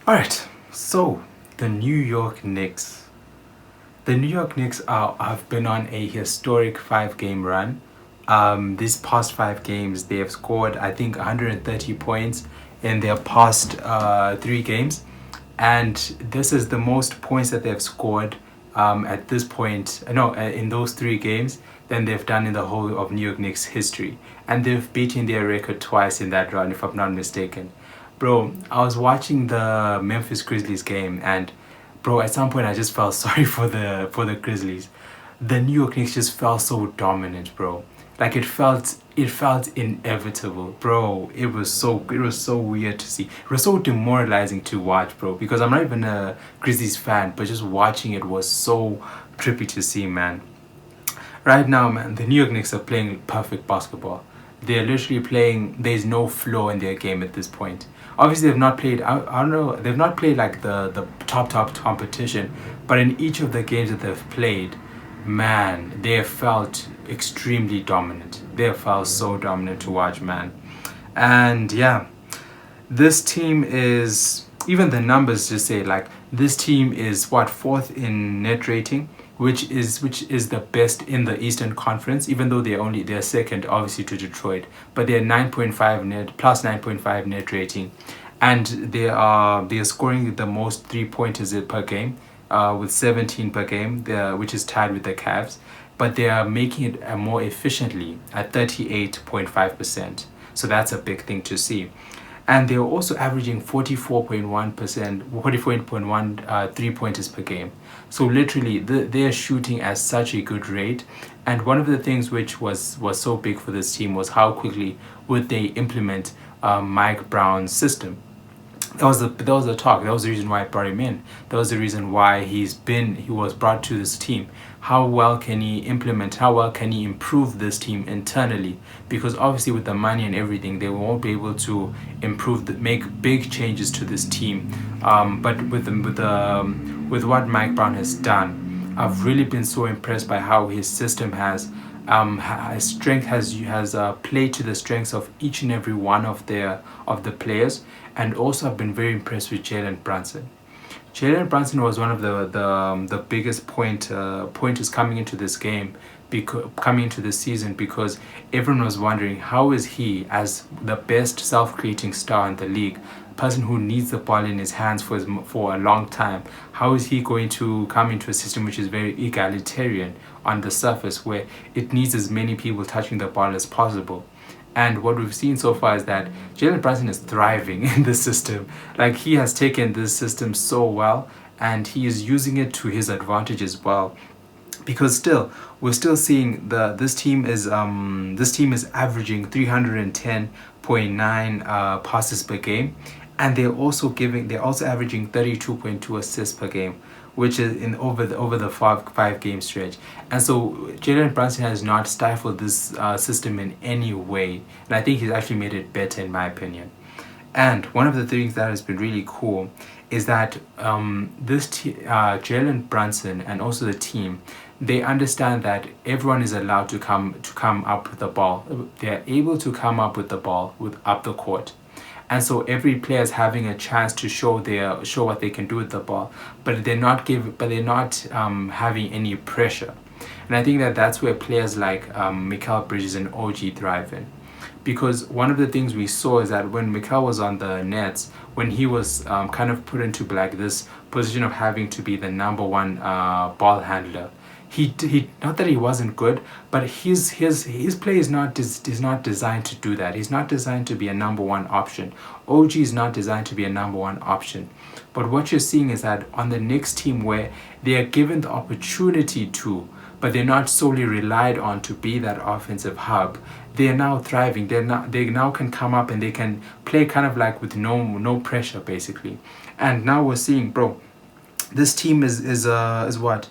All right, so the New York Knicks. The New York Knicks have been on a historic five-game run. These past five games, they have scored, I think, 130 points in their past three games. And this is the most points that they've scored at this point, no, in those three games, than they've done in the whole of New York Knicks history. And they've beaten their record twice in that run, if I'm not mistaken. Bro, I was watching the Memphis Grizzlies game, and bro, at some point I just felt sorry for the Grizzlies. The New York Knicks just felt so dominant, bro. Like it felt inevitable, bro. It was so weird to see. It was so demoralizing to watch, bro. Because I'm not even a Grizzlies fan, but just watching it was so trippy to see, man. Right now, man, the New York Knicks are playing perfect basketball. They're literally playing. There's no flaw in their game at this point. Obviously, they've not played. I don't know. They've not played like the top competition, but in each of the games that they've played, man, they have felt extremely dominant. They have felt so dominant to watch, man. And yeah, this team is, even the numbers just say, like, this team is what, fourth in net rating, which is the best in the Eastern Conference, even though they're second obviously to Detroit, but they're 9.5 net, plus 9.5 net rating, and they are scoring the most three pointers per game, with 17 per game, which is tied with the Cavs, but they are making it more efficiently at 38.5%. So that's a big thing to see. And they're also averaging 44.1%, 44.1 3 pointers per game. So literally, they're shooting at such a good rate. And one of the things which was so big for this team was how quickly would they implement Mike Brown's system. That was the talk. That was the reason why I brought him in. That was the reason why he was brought to this team. How well can he implement? How well can he improve this team internally? Because obviously, with the money and everything, they won't be able to make big changes to this team. But with what Mike Brown has done, I've really been so impressed by how his system his strength has played to the strengths of each and every one of the players, and also I've been very impressed with Jalen Brunson. Jalen Brunson was one of the biggest pointers coming into this game, coming into this season, because everyone was wondering how is he, as the best self-creating star in the league, person who needs the ball in his hands for a long time, how is he going to come into a system which is very egalitarian on the surface, where it needs as many people touching the ball as possible. And what we've seen so far is that Jalen Brunson is thriving in the system. Like, he has taken this system so well, and he is using it to his advantage as well. Because we're still seeing this team is averaging 310.9 passes per game, and they're also averaging 32.2 assists per game, which is in over the five game stretch. And so Jalen Brunson has not stifled this system in any way, and I think he's actually made it better, in my opinion. And one of the things that has been really cool is that Jalen Brunson and also the team, they understand that everyone is allowed to come up with the ball. They're able to come up with the ball up the court. And so every player is having a chance to show what they can do with the ball, but they're not having any pressure. And I think that that's where players like Mikal Bridges and OG thrive in. Because one of the things we saw is that when Mikal was on the Nets, when he was kind of put into like this position of having to be the number one ball handler, he not that he wasn't good, but his play is not designed to do that. He's not designed to be a number one option. OG is not designed to be a number one option. But what you're seeing is that on the Knicks team, where they are given the opportunity to, but they're not solely relied on to be that offensive hub, they are now thriving. They now can come up and they can play kind of like with no pressure, basically. And now we're seeing, bro, this team is what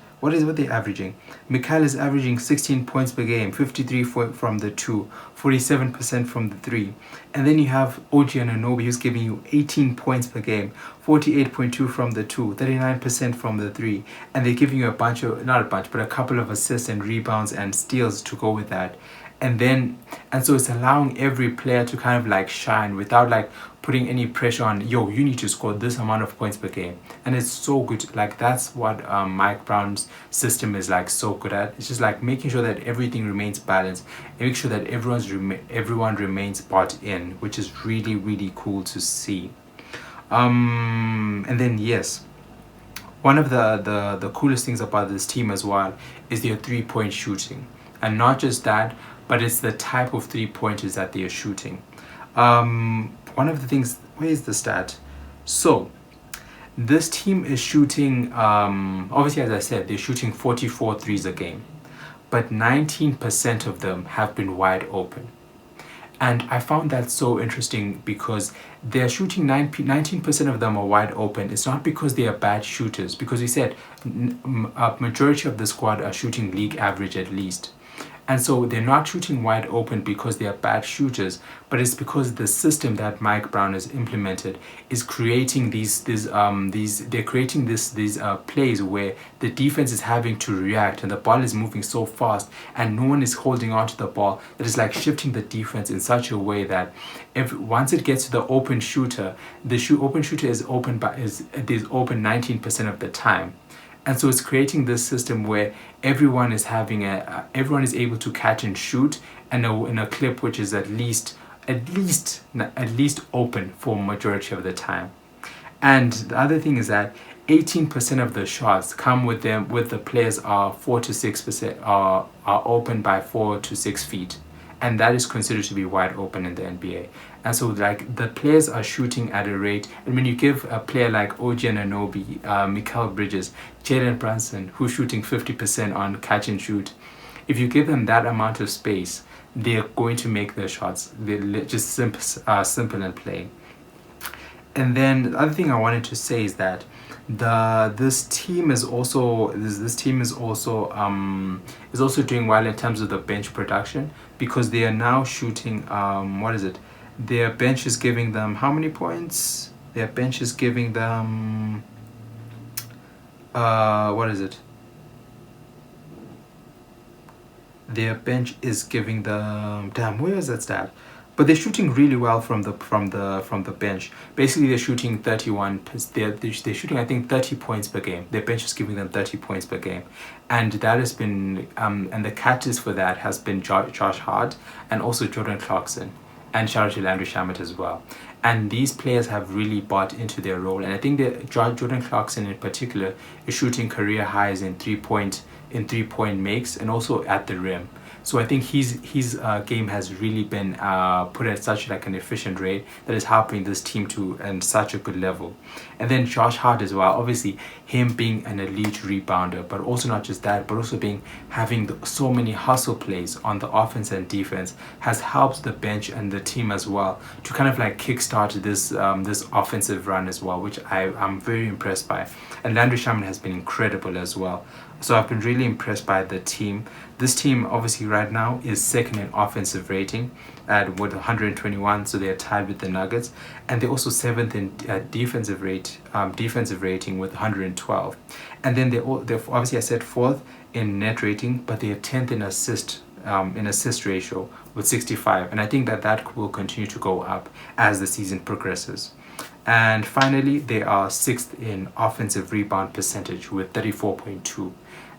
they averaging? Mikhail is averaging 16 points per game, 53 from the 2, 47% from the 3. And then you have OG Anunoby, who's giving you 18 points per game, 48.2 from the 2, 39% from the 3. And they're giving you not a bunch, but a couple of assists and rebounds and steals to go with that. And so it's allowing every player to kind of like shine without like putting any pressure on, yo, you need to score this amount of points per game. And it's so good. Like that's what Mike Brown's system is like so good at. It's just like making sure that everything remains balanced and make sure that everyone remains bought in, which is really, really cool to see. And then yes, one of the coolest things about this team as well is their 3-point shooting. And not just that, but it's the type of 3-pointers that they are shooting. One of the things, where is the stat? So, this team is shooting, obviously as I said, they're shooting 44 threes a game. But 19% of them have been wide open. And I found that so interesting because they're shooting 19% of them are wide open. It's not because they are bad shooters, because we said a majority of the squad are shooting league average at least. And so they're not shooting wide open because they are bad shooters, but it's because the system that Mike Brown has implemented is creating these plays where the defense is having to react and the ball is moving so fast and no one is holding on to the ball. That is like shifting the defense in such a way that once it gets to the open shooter, open shooter is open 19% of the time. And so it's creating this system where everyone is able to catch and shoot in a clip which is at least open for majority of the time. And the other thing is that 18% of the shots come with the players are 4 to 6% are open by 4 to 6 feet. And that is considered to be wide open in the NBA. And so like the players are shooting at a rate, and when you give a player like OG Anunoby, Mikal Bridges, Jalen Brunson, who's shooting 50% on catch and shoot, if you give them that amount of space, they're going to make their shots. They're just simple and plain. And then the other thing I wanted to say is that this team is also doing well in terms of the bench production, because they are now shooting their bench is giving them how many points? Their bench is giving them their bench is giving them, damn, where is that stat? But they're shooting really well from the bench. Basically, they're shooting 31. They're shooting, I think, 30 points per game. Their bench is giving them 30 points per game, and that has been and the catches for that has been Josh Hart and also Jordan Clarkson, and shout out to Landry Shamet as well. And these players have really bought into their role, and I think that Jordan Clarkson in particular is shooting career highs in 3-point makes and also at the rim. So I think his game has really been put at such like an efficient rate that is helping this team to and such a good level. And then Josh Hart as well, obviously him being an elite rebounder, but also not just that, but also having so many hustle plays on the offense and defense has helped the bench and the team as well to kind of like kickstart this offensive run as well, which I'm very impressed by. And Landry Shamet has been incredible as well. So I've been really impressed by the team. This team obviously right now is second in offensive rating with 121, so they're tied with the Nuggets, and they're also seventh in defensive rating with 112. And then they're obviously I said fourth in net rating, but they're 10th in assist ratio with 65, and I think that will continue to go up as the season progresses. And finally, they are 6th in offensive rebound percentage with 34.2.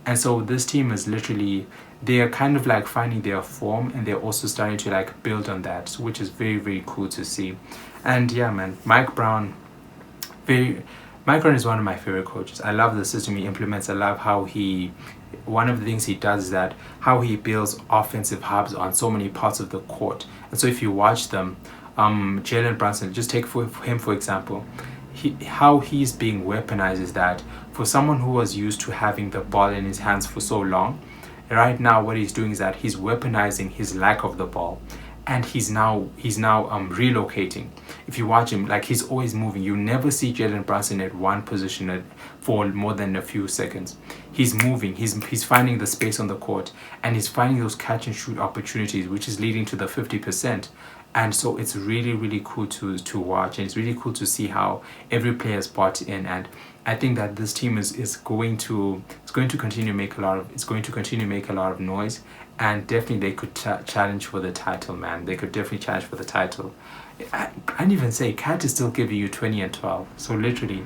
And so this team is literally, they are kind of like finding their form, and they're also starting to like build on that, which is very, very cool to see. And yeah, man, Mike Brown is one of my favorite coaches. I love the system he implements. I love how one of the things he does is that how he builds offensive hubs on so many parts of the court. And so if you watch them, Jalen Brunson, just take him for example, how he's being weaponized is that for someone who was used to having the ball in his hands for so long, right now what he's doing is that he's weaponizing his lack of the ball, and he's now relocating. If you watch him, like, he's always moving. You never see Jalen Brunson at one position for more than a few seconds. He's moving, he's finding the space on the court, and he's finding those catch and shoot opportunities, which is leading to the 50%. And so it's really cool to watch, and it's really cool to see how every player is bought in. And I think that this team is going to, it's going to continue to make a lot of, it's going to continue to make a lot of noise, and definitely they could challenge for the title, man. They could definitely challenge for the title. I'd even say Cat is still giving you 20 and 12. So literally,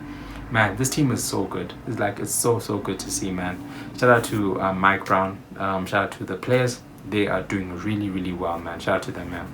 man, this team is so good. It's like, it's so good to see, man. Shout out to Mike Brown. Shout out to the players. They are doing really well, man. Shout out to them, man.